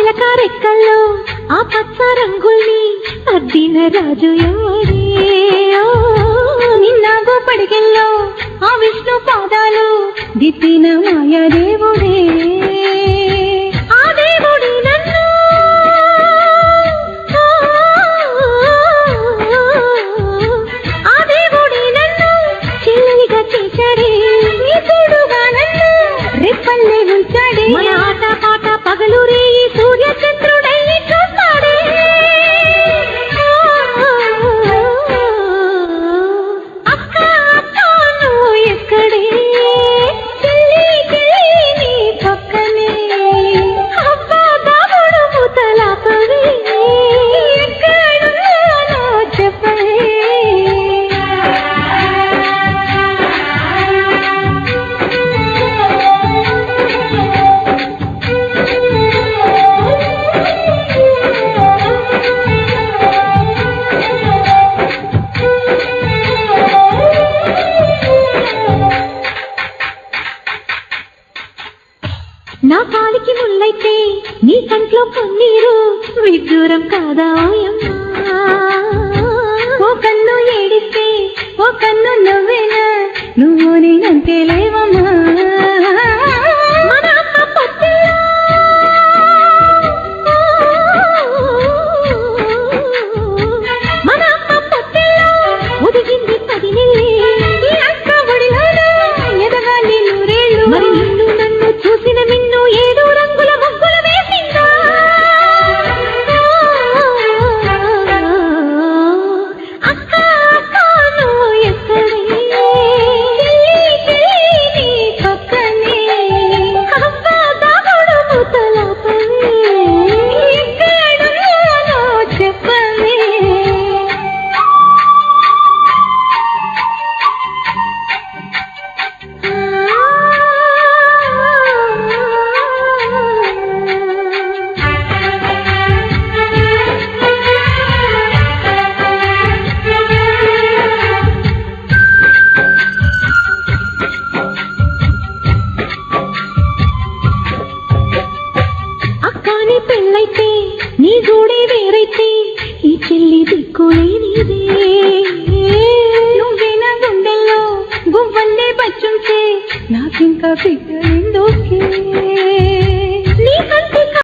చిలకారెక్కల్లో ఆ పచ్చ రంగుల్ని అద్దిన రాజు ఎవడే నిన్నాగో పడికెల్లో ఆ విష్ణు పాదాలు దిద్దిన మాయాదేవుడే ఆ దేవుడి నన్ను ఆ దేవుడి నన్ను చెల్లిగా చేశాడే తోడుగా నన్ను రెప్పల్లే ఉంచాడే మన ఆట పాట పగలు రేయి సూర్య చంద్రుడై చూస్తాడే అక్క అక్క నువ్వు ఎక్కడే చెల్లి చెల్లి నీ పక్కనే అబ్బా దాముడు ముతలాపవే ఎక్కడున్నానో చెప్పవే నా కాలికి ముల్లైతే నీ కంట్లో కన్నీరు విదూరం కాదా ఓయమ్మా ఓ కన్ను ఏడిస్తే ఓ కన్ను నవ్వేనా నువ్వు నేనంతే లేవమ్మా